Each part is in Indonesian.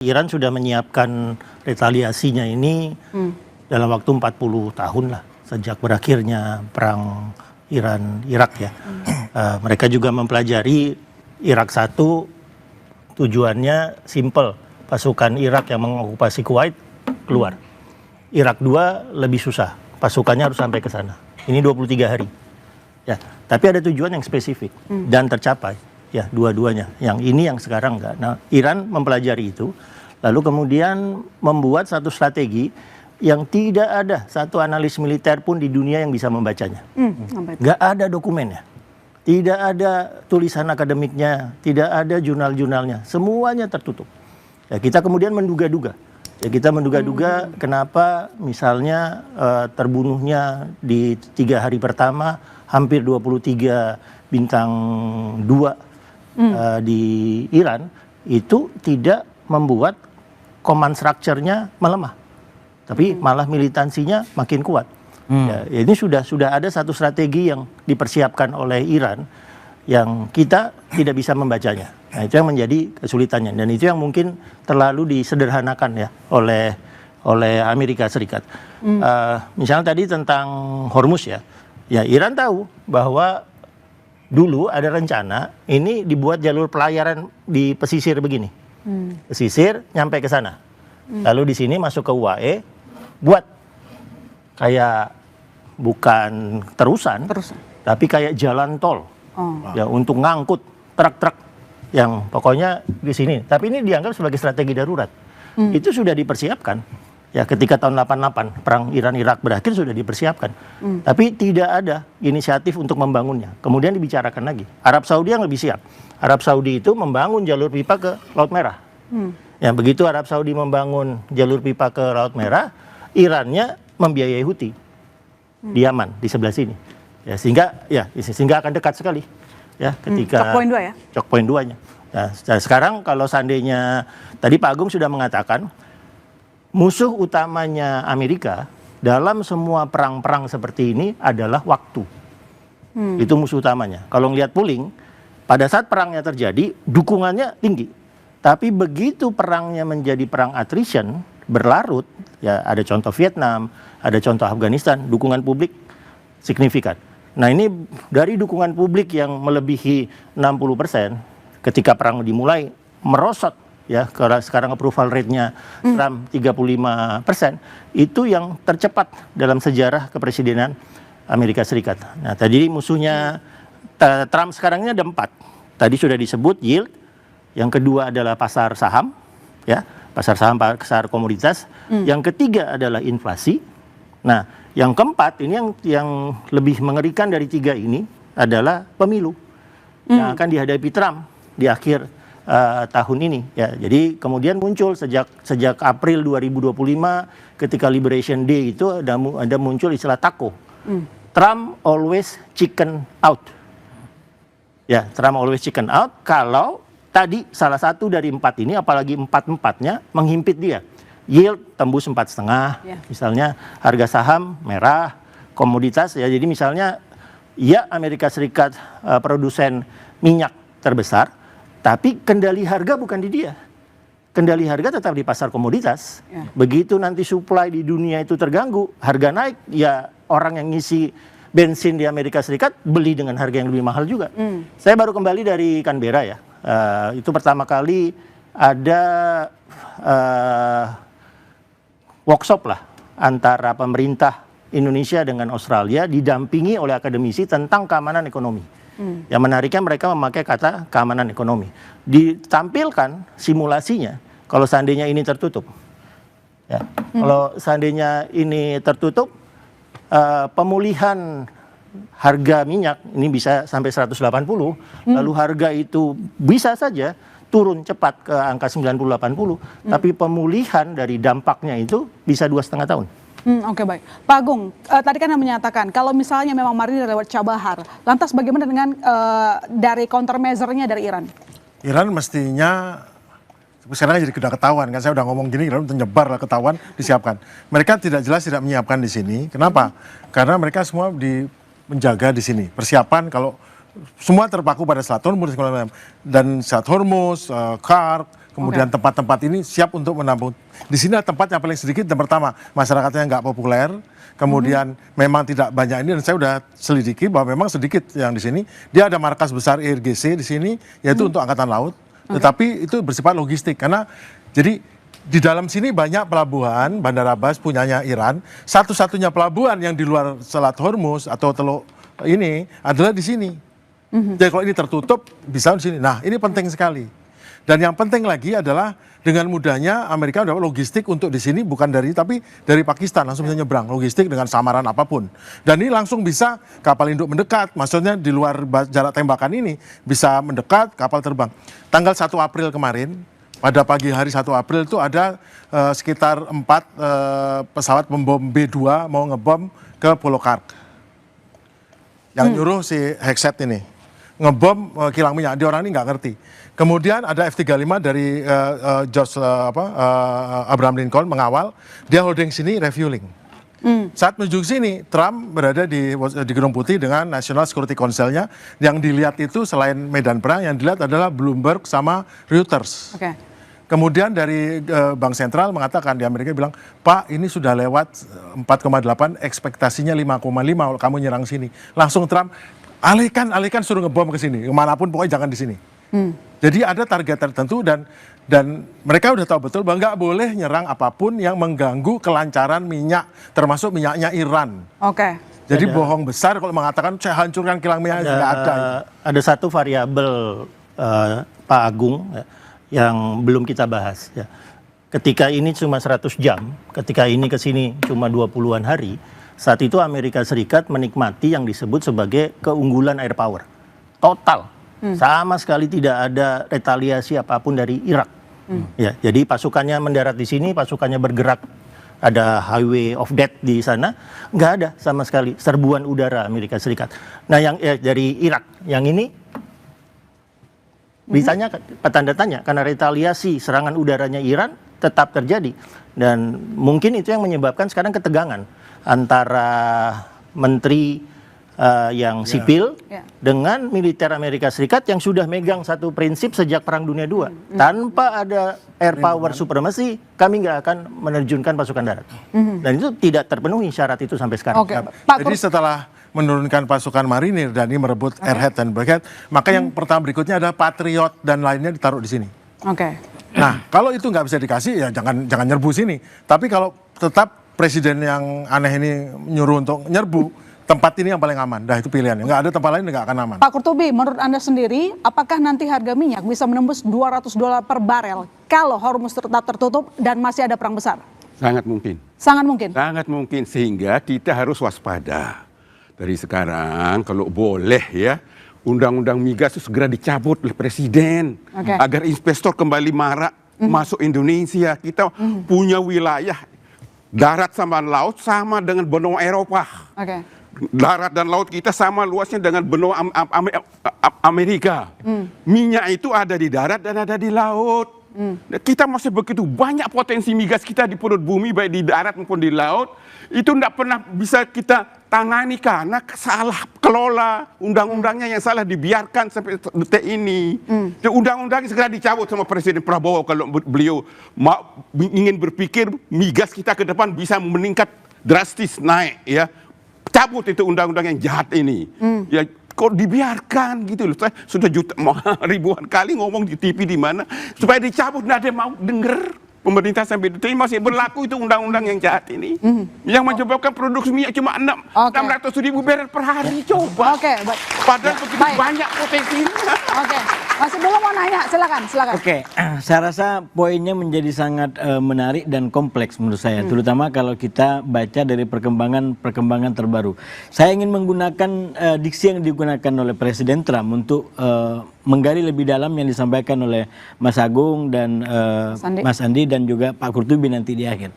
Iran sudah menyiapkan retaliasinya ini dalam waktu 40 tahun lah sejak berakhirnya perang Iran-Irak ya. Mereka juga mempelajari Irak 1 tujuannya simple, pasukan Irak yang mengokupasi Kuwait keluar. Irak 2 lebih susah, pasukannya harus sampai ke sana. Ini 23 hari. Ya, tapi ada tujuan yang spesifik dan tercapai. Ya, dua-duanya. Yang ini yang sekarang enggak. Nah, Iran mempelajari itu, lalu kemudian membuat satu strategi yang tidak ada satu analis militer pun di dunia yang bisa membacanya. Nggak ada dokumennya, tidak ada tulisan akademiknya, tidak ada jurnal-jurnalnya, semuanya tertutup. Ya, kita kemudian menduga-duga. Ya, kita menduga-duga kenapa misalnya terbunuhnya di 3 hari pertama hampir 23 bintang 2 di Iran itu tidak membuat command structure-nya melemah, tapi malah militansinya makin kuat. Ya, ini sudah ada satu strategi yang dipersiapkan oleh Iran yang kita tidak bisa membacanya. Nah, itu yang menjadi kesulitannya dan itu yang mungkin terlalu disederhanakan ya oleh Amerika Serikat. Misalnya tadi tentang Hormuz ya, Iran tahu bahwa dulu ada rencana ini dibuat jalur pelayaran di pesisir begini, pesisir nyampe ke sana, lalu di sini masuk ke UAE, buat kayak bukan terusan. Tapi kayak jalan tol. Ya, untuk ngangkut truk-truk yang pokoknya di sini. Tapi ini dianggap sebagai strategi darurat. Itu sudah dipersiapkan. Ya, ketika tahun 88 perang Iran-Irak berakhir sudah dipersiapkan. Tapi tidak ada inisiatif untuk membangunnya. Kemudian dibicarakan lagi. Arab Saudi yang lebih siap. Arab Saudi itu membangun jalur pipa ke Laut Merah. Ya, begitu Arab Saudi membangun jalur pipa ke Laut Merah, Irannya membiayai Houthi di Yaman di sebelah sini. Ya, sehingga akan dekat sekali ya ketika Choke point 2 ya. Choke point 2-nya. Nah, sekarang kalau seandainya tadi Pak Agung sudah mengatakan musuh utamanya Amerika dalam semua perang-perang seperti ini adalah waktu. Itu musuh utamanya. Kalau ngelihat pooling, pada saat perangnya terjadi dukungannya tinggi. Tapi begitu perangnya menjadi perang attrition, berlarut, ya ada contoh Vietnam, ada contoh Afghanistan, dukungan publik signifikan. Nah, ini dari dukungan publik yang melebihi 60% ketika perang dimulai merosot ya, karena sekarang approval rate-nya Trump 35%, itu yang tercepat dalam sejarah kepresidenan Amerika Serikat. Nah, tadi musuhnya Trump sekarang ini ada 4. Tadi sudah disebut yield, yang kedua adalah pasar saham, ya, pasar saham, pasar komoditas. Yang ketiga adalah inflasi. Nah, yang keempat ini yang lebih mengerikan dari 3 ini adalah pemilu yang akan dihadapi Trump di akhir tahun ini. Ya, jadi kemudian muncul sejak April 2025 ketika Liberation Day itu ada muncul istilah TACO. Trump always chicken out. Ya, Trump always chicken out kalau tadi salah satu dari 4 ini, apalagi 4-4-nya menghimpit dia. Yield tembus 4,5, misalnya harga saham merah, komoditas ya. Jadi misalnya ya Amerika Serikat produsen minyak terbesar, tapi kendali harga bukan di dia. Kendali harga tetap di pasar komoditas. Begitu nanti supply di dunia itu terganggu, harga naik, ya orang yang ngisi bensin di Amerika Serikat beli dengan harga yang lebih mahal juga. Saya baru kembali dari Canberra ya. Itu pertama kali ada workshop lah antara pemerintah Indonesia dengan Australia didampingi oleh akademisi tentang keamanan ekonomi. Yang menariknya mereka memakai kata keamanan ekonomi. Ditampilkan simulasinya kalau seandainya ini tertutup. Ya, kalau seandainya ini tertutup, pemulihan harga minyak ini bisa sampai 180, lalu harga itu bisa saja turun cepat ke angka 90-80, tapi pemulihan dari dampaknya itu bisa 2,5 tahun. Oke, baik. Pak Agung, tadi kan Anda menyatakan kalau misalnya memang Marinir lewat Chabahar, lantas bagaimana dengan dari countermeasure-nya dari Iran? Iran mestinya sekarang jadi sudah ketahuan kan, saya udah ngomong gini, Iran menyebar lah, ketahuan, disiapkan. Mereka tidak menyiapkan di sini. Kenapa? Karena mereka semua menjaga di sini. Persiapan kalau semua terpaku pada Selat Hormuz dan Selat Hormuz, Kark, kemudian tempat-tempat ini siap untuk menampung. Di sini ada tempat yang paling sedikit, yang pertama masyarakatnya nggak populer, kemudian memang tidak banyak ini, dan saya udah selidiki bahwa memang sedikit yang di sini. Dia ada markas besar IRGC di sini, yaitu untuk angkatan laut, tetapi itu bersifat logistik karena jadi di dalam sini banyak pelabuhan, Bandar Abbas punyanya Iran. Satu-satunya pelabuhan yang di luar Selat Hormuz atau Teluk ini adalah di sini. Jadi kalau ini tertutup, bisa di sini. Nah, ini penting sekali. Dan yang penting lagi adalah dengan mudahnya Amerika dapat logistik untuk di sini bukan tapi dari Pakistan langsung bisa nyebrang, logistik dengan samaran apapun. Dan ini langsung bisa kapal induk mendekat, maksudnya di luar jarak tembakan ini bisa mendekat kapal terbang. Tanggal 1 April kemarin, pada pagi hari 1 April itu ada sekitar 4 pesawat pembom B-2 mau ngebom ke Pulau Kark. Yang nyuruh si Hexet ini ngebom kilang minyak. Dia orang ini nggak ngerti. Kemudian ada F-35 dari George Abraham Lincoln mengawal. Dia holding sini refueling. Saat menuju sini, Trump berada di Gedung Putih dengan National Security Council-nya. Yang dilihat itu selain medan perang, yang dilihat adalah Bloomberg sama Reuters. Kemudian dari Bank Sentral mengatakan di Amerika bilang, Pak ini sudah lewat 4,8, ekspektasinya 5,5 kalau kamu nyerang sini. Langsung Trump, alihkan suruh ngebom ke sini, kemanapun pokoknya jangan di sini. Jadi ada target tertentu dan mereka udah tahu betul bahwa nggak boleh nyerang apapun yang mengganggu kelancaran minyak, termasuk minyaknya Iran. Jadi bohong besar kalau mengatakan saya hancurkan kilang minyak, nggak ada. Ada satu variabel Pak Agung yang belum kita bahas. Ya. Ketika ini cuma 100 jam, ketika ini ke sini cuma 20-an hari, saat itu Amerika Serikat menikmati yang disebut sebagai keunggulan air power. Total. Sama sekali tidak ada retaliasi apapun dari Irak. Ya, jadi pasukannya mendarat di sini, pasukannya bergerak. Ada highway of death di sana, nggak ada sama sekali serbuan udara Amerika Serikat. Nah, yang dari Irak, yang ini bisanya tanda tanya karena retaliasi serangan udaranya Iran tetap terjadi dan mungkin itu yang menyebabkan sekarang ketegangan antara menteri yang sipil dengan militer Amerika Serikat yang sudah megang satu prinsip sejak Perang Dunia II. Tanpa ada air power supremacy, kami nggak akan menerjunkan pasukan darat. Dan itu tidak terpenuhi syarat itu sampai sekarang. Jadi setelah menurunkan pasukan marinir dan ini merebut airhead dan bulkhead, maka yang pertama berikutnya adalah Patriot dan lainnya ditaruh di sini. Nah, kalau itu nggak bisa dikasih ya jangan nyerbu sini. Tapi kalau tetap presiden yang aneh ini nyuruh untuk nyerbu, tempat ini yang paling aman. Dah itu pilihannya. Nggak ada tempat lain nggak akan aman. Pak Qurtubi, menurut Anda sendiri, apakah nanti harga minyak bisa menembus $200 per barel kalau Hormuz tetap tertutup dan masih ada perang besar? Sangat mungkin. Sangat mungkin? Sangat mungkin, sehingga kita harus waspada. Dari sekarang, kalau boleh ya, undang-undang migas itu segera dicabut oleh Presiden. Agar investor kembali marak masuk Indonesia. Kita punya wilayah darat sama laut sama dengan benua Eropa. Darat dan laut kita sama luasnya dengan benua Amerika. Minyak itu ada di darat dan ada di laut. Kita masih begitu banyak potensi migas kita di perut bumi, baik di darat maupun di laut. Itu tidak pernah bisa kita tangani karena salah kelola, undang-undangnya yang salah dibiarkan sampai detik ini. Undang-undang segera dicabut sama Presiden Prabowo kalau beliau ingin berpikir migas kita ke depan bisa meningkat drastis naik ya. Cabut itu undang-undang yang jahat ini. Ya kok dibiarkan gitu loh. Saya sudah ribuan kali ngomong di TV di mana supaya dicabut, nggak ada yang mau denger. Pemerintah sampai detik ini masih berlaku itu undang-undang yang jahat ini. Yang menyebabkan produksi minyak cuma 600.000 barel per hari. Coba. Padahal begitu banyak potensinya. Masih belum mau nanya, silakan. Saya rasa poinnya menjadi sangat menarik dan kompleks menurut saya, terutama kalau kita baca dari perkembangan terbaru. Saya ingin menggunakan diksi yang digunakan oleh Presiden Trump untuk menggali lebih dalam yang disampaikan oleh Mas Agung dan Mas Andi dan juga Pak Qurtubi nanti di akhir,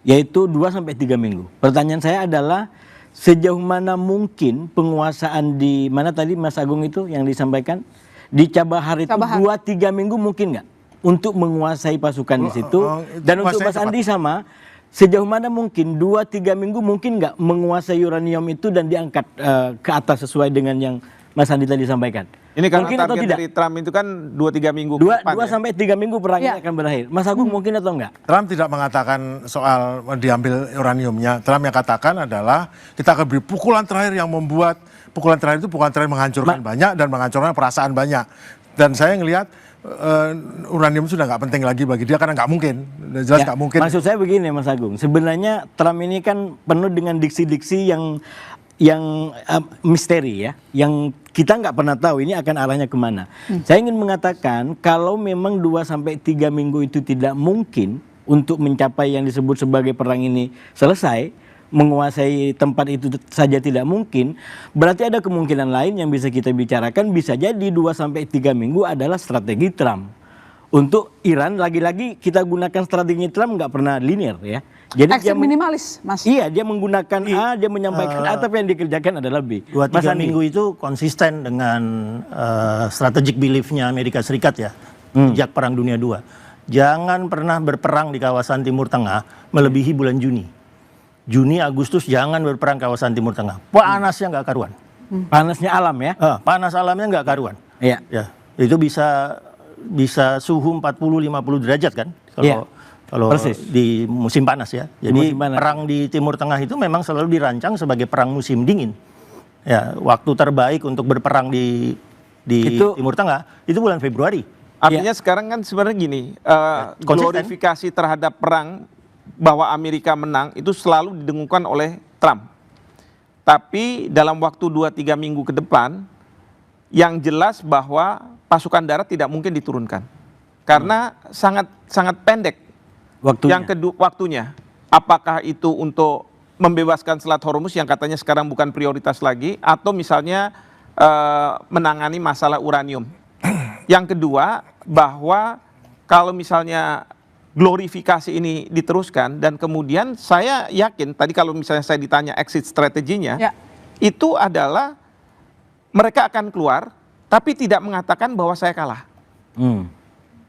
yaitu 2-3 minggu. Pertanyaan saya adalah sejauh mana mungkin penguasaan di mana tadi Mas Agung itu yang disampaikan di Cabahar itu 2-3 minggu mungkin nggak untuk menguasai pasukan di situ? Dan untuk Mas Andi sama, sejauh mana mungkin 2-3 minggu mungkin nggak menguasai uranium itu dan diangkat ke atas sesuai dengan yang Mas Andi tadi sampaikan? Ini karena Mungkin atau target tidak? dari Trump itu kan 2-3 minggu ke Dua depan, ya? sampai 3 minggu perang ini Ya. akan berakhir. Mas Agung mungkin atau enggak? Trump tidak mengatakan soal diambil uraniumnya. Trump yang katakan adalah kita akan beri pukulan terakhir yang membuat pukulan terakhir itu pukulan terakhir menghancurkan banyak dan menghancurkan perasaan banyak. Dan saya ngelihat uranium sudah nggak penting lagi bagi dia karena nggak mungkin, jelas Ya, nggak mungkin. maksud saya begini Mas Agung, sebenarnya Trump ini kan penuh dengan diksi-diksi yang misteri ya, yang kita nggak pernah tahu ini akan arahnya kemana. Saya ingin mengatakan kalau memang 2 sampai 3 minggu itu tidak mungkin untuk mencapai yang disebut sebagai perang ini selesai, menguasai tempat itu saja tidak mungkin, berarti ada kemungkinan lain yang bisa kita bicarakan, bisa jadi 2 sampai 3 minggu adalah strategi Trump. Untuk Iran, lagi-lagi kita gunakan strategi Trump nggak pernah linear ya. Jadi Exit minimalis, Mas. Iya, dia menggunakan A, dia menyampaikan A, tapi yang dikerjakan adalah B. 2-3 minggu itu konsisten dengan strategic belief-nya Amerika Serikat ya, sejak Perang Dunia II. Jangan pernah berperang di kawasan Timur Tengah melebihi bulan Juni. Juni, Agustus jangan berperang kawasan Timur Tengah. Panasnya nggak karuan. Panasnya alam ya. Panas alamnya nggak karuan. Iya. Ya, itu bisa suhu 40-50 derajat kan Iya. kalau Persis. di musim panas ya. Jadi musim panas. perang di Timur Tengah itu memang selalu dirancang sebagai perang musim dingin. Ya, waktu terbaik untuk berperang di Timur Tengah itu bulan Februari. Artinya sekarang kan sebenarnya gini, konsisten. glorifikasi terhadap perang bahwa Amerika menang itu selalu didengungkan oleh Trump. Tapi dalam waktu 2-3 minggu ke depan, yang jelas bahwa pasukan darat tidak mungkin diturunkan. Karena sangat pendek Waktunya. yang kedua waktunya. Apakah itu untuk membebaskan Selat Hormuz yang katanya sekarang bukan prioritas lagi, atau misalnya menangani masalah uranium. Yang kedua, bahwa kalau misalnya glorifikasi ini diteruskan dan kemudian saya yakin tadi kalau misalnya saya ditanya exit strateginya, Ya. itu adalah mereka akan keluar tapi tidak mengatakan bahwa saya kalah.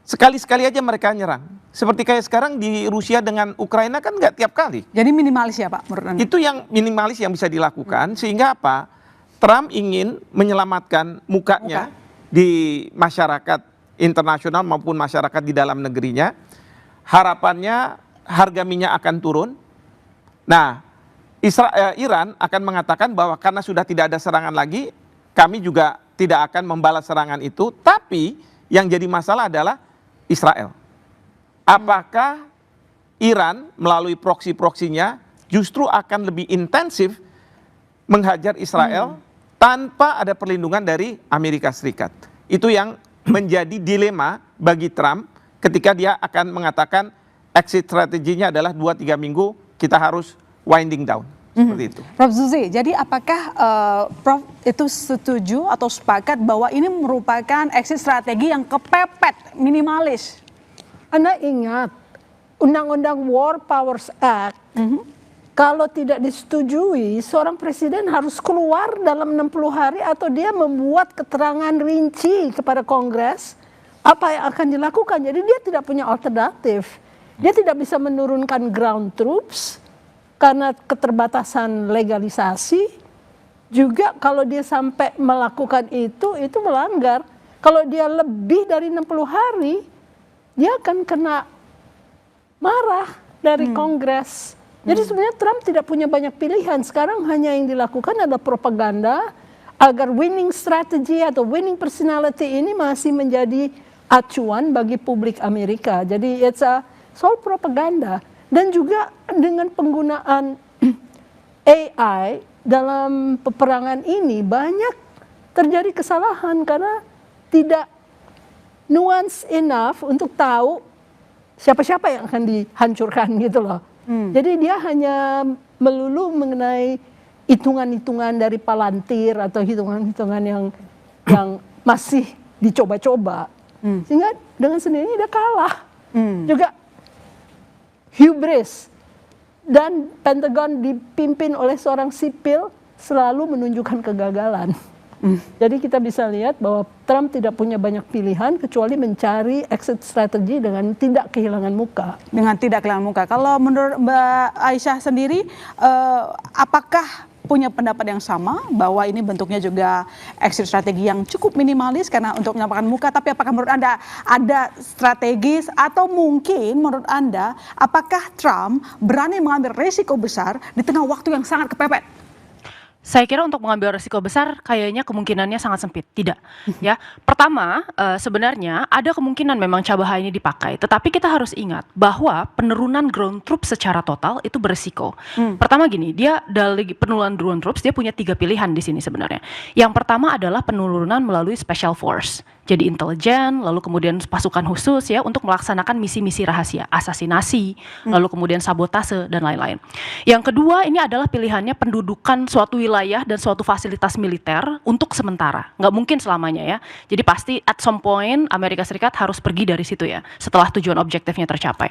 Sekali-sekali aja mereka nyerang. Seperti kayak sekarang di Rusia dengan Ukraina kan nggak tiap kali. Jadi minimalis ya Pak menurut Anda? Itu yang minimalis yang bisa dilakukan sehingga apa? Trump ingin menyelamatkan mukanya di masyarakat internasional maupun masyarakat di dalam negerinya. Harapannya harga minyak akan turun. Nah, Iran akan mengatakan bahwa karena sudah tidak ada serangan lagi, kami juga tidak akan membalas serangan itu. Tapi yang jadi masalah adalah Israel. Apakah Iran melalui proksi-proksinya justru akan lebih intensif menghajar Israel tanpa ada perlindungan dari Amerika Serikat? Itu yang menjadi dilema bagi Trump ketika dia akan mengatakan exit strateginya adalah 2-3 minggu kita harus winding down. Seperti itu. Prof Zuzi, jadi apakah Prof itu setuju atau sepakat bahwa ini merupakan exit strategi yang kepepet, minimalis? Anda ingat Undang-Undang War Powers Act, kalau tidak disetujui, seorang presiden harus keluar dalam 60 hari atau dia membuat keterangan rinci kepada Kongres apa yang akan dilakukan. Jadi dia tidak punya alternatif. Dia tidak bisa menurunkan ground troops karena keterbatasan legalisasi. Juga kalau dia sampai melakukan itu melanggar. Kalau dia lebih dari 60 hari, dia akan kena marah dari Kongres. Jadi sebenarnya Trump tidak punya banyak pilihan. Sekarang hanya yang dilakukan adalah propaganda agar winning strategy atau winning personality ini masih menjadi acuan bagi publik Amerika. Jadi it's a soal propaganda. Dan juga dengan penggunaan AI dalam peperangan ini banyak terjadi kesalahan karena tidak nuance enough untuk tahu siapa-siapa yang akan dihancurkan gitu loh. Jadi dia hanya melulu mengenai hitungan-hitungan dari Palantir atau hitungan-hitungan yang masih dicoba-coba. Sehingga dengan sendirinya dia kalah. Juga hubris dan Pentagon dipimpin oleh seorang sipil selalu menunjukkan kegagalan. Jadi kita bisa lihat bahwa Trump tidak punya banyak pilihan kecuali mencari exit strategi dengan tidak kehilangan muka. Dengan tidak kehilangan muka. Kalau menurut Mbak Aisyah sendiri, apakah punya pendapat yang sama bahwa ini bentuknya juga exit strategi yang cukup minimalis karena untuk menampakkan muka. Tapi apakah menurut Anda ada strategis atau mungkin menurut Anda apakah Trump berani mengambil risiko besar di tengah waktu yang sangat kepepet? Saya kira untuk mengambil risiko besar kayaknya kemungkinannya sangat sempit. Tidak, ya. Pertama, sebenarnya ada kemungkinan memang Cabaha ini dipakai, tetapi kita harus ingat bahwa penurunan ground troops secara total itu berisiko. Pertama gini, dia dari penurunan ground troops dia punya 3 pilihan di sini sebenarnya. Yang pertama adalah penurunan melalui special force. Jadi intelijen, lalu kemudian pasukan khusus ya untuk melaksanakan misi-misi rahasia, asasinasi, lalu kemudian sabotase dan lain-lain. Yang kedua ini adalah pilihannya pendudukan suatu wilayah dan suatu fasilitas militer untuk sementara, nggak mungkin selamanya ya. Jadi pasti at some point Amerika Serikat harus pergi dari situ ya, setelah tujuan objektifnya tercapai.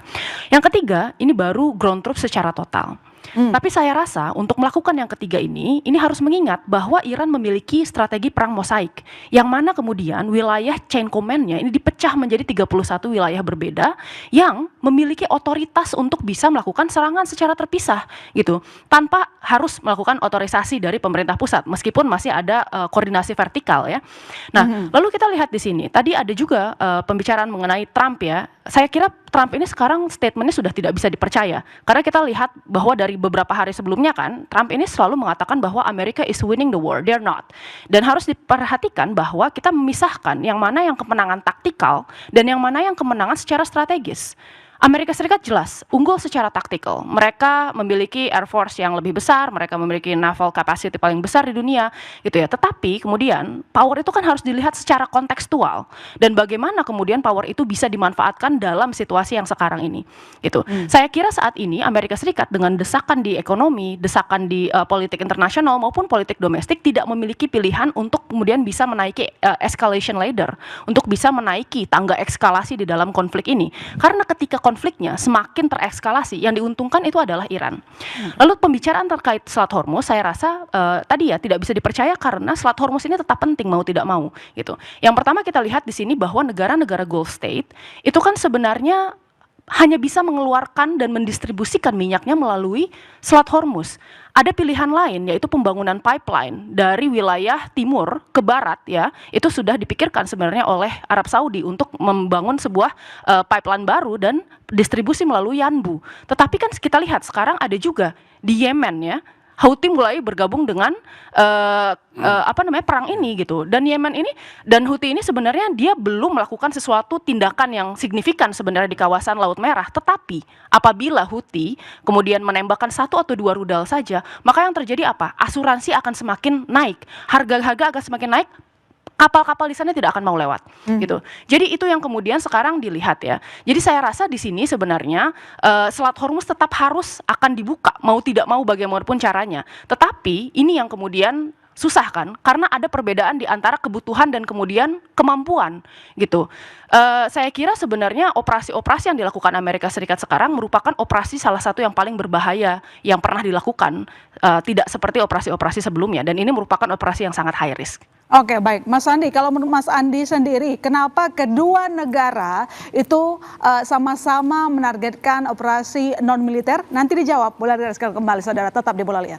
Yang ketiga ini baru ground troops secara total. Tapi saya rasa untuk melakukan yang ketiga ini harus mengingat bahwa Iran memiliki strategi perang mosaik, yang mana kemudian wilayah chain command-nya ini dipecah menjadi 31 wilayah berbeda yang memiliki otoritas untuk bisa melakukan serangan secara terpisah gitu, tanpa harus melakukan otorisasi dari pemerintah pusat, meskipun masih ada koordinasi vertikal ya. Nah, lalu kita lihat di sini, tadi ada juga pembicaraan mengenai Trump ya. Saya kira Trump ini sekarang statementnya sudah tidak bisa dipercaya, karena kita lihat bahwa dari beberapa hari sebelumnya kan, Trump ini selalu mengatakan bahwa Amerika is winning the war, they're not. Dan harus diperhatikan bahwa kita memisahkan yang mana yang kemenangan taktikal dan yang mana yang kemenangan secara strategis. Amerika Serikat jelas unggul secara taktikal. Mereka memiliki Air Force yang lebih besar, mereka memiliki naval capacity paling besar di dunia, gitu ya. Tetapi kemudian power itu kan harus dilihat secara kontekstual dan bagaimana kemudian power itu bisa dimanfaatkan dalam situasi yang sekarang ini, gitu. Saya kira saat ini Amerika Serikat dengan desakan di ekonomi, desakan di politik internasional maupun politik domestik tidak memiliki pilihan untuk kemudian bisa menaiki escalation ladder, untuk bisa menaiki tangga eskalasi di dalam konflik ini. Karena ketika konfliknya semakin terekskalasi, yang diuntungkan itu adalah Iran. Lalu pembicaraan terkait Selat Hormuz, saya rasa tadi ya tidak bisa dipercaya karena Selat Hormuz ini tetap penting mau tidak mau, gitu. Yang pertama kita lihat di sini bahwa negara-negara Gulf State itu kan sebenarnya hanya bisa mengeluarkan dan mendistribusikan minyaknya melalui Selat Hormuz. Ada pilihan lain yaitu pembangunan pipeline dari wilayah timur ke barat ya. Itu sudah dipikirkan sebenarnya oleh Arab Saudi untuk membangun sebuah pipeline baru dan distribusi melalui Yanbu. Tetapi kan kita lihat sekarang ada juga di Yemen ya, Houthi mulai bergabung dengan perang ini gitu. Dan Yemen ini dan Houthi ini sebenarnya dia belum melakukan sesuatu tindakan yang signifikan sebenarnya di kawasan Laut Merah. Tetapi apabila Houthi kemudian menembakkan 1 atau 2 rudal saja, maka yang terjadi apa? Asuransi akan semakin naik, harga-harga akan semakin naik. Kapal-kapal di sana tidak akan mau lewat, gitu. Jadi itu yang kemudian sekarang dilihat ya. Jadi saya rasa di sini sebenarnya Selat Hormuz tetap harus akan dibuka, mau tidak mau bagaimanapun caranya. Tetapi ini yang kemudian susah kan, karena ada perbedaan di antara kebutuhan dan kemudian kemampuan, gitu. Saya kira sebenarnya operasi-operasi yang dilakukan Amerika Serikat sekarang merupakan operasi salah satu yang paling berbahaya yang pernah dilakukan, tidak seperti operasi-operasi sebelumnya. Dan ini merupakan operasi yang sangat high risk. Oke, baik. Mas Andi, kalau menurut Mas Andi sendiri, kenapa kedua negara itu sama-sama menargetkan operasi non-militer? Nanti dijawab, boleh sekali kembali, saudara, tetap di Bola Liar.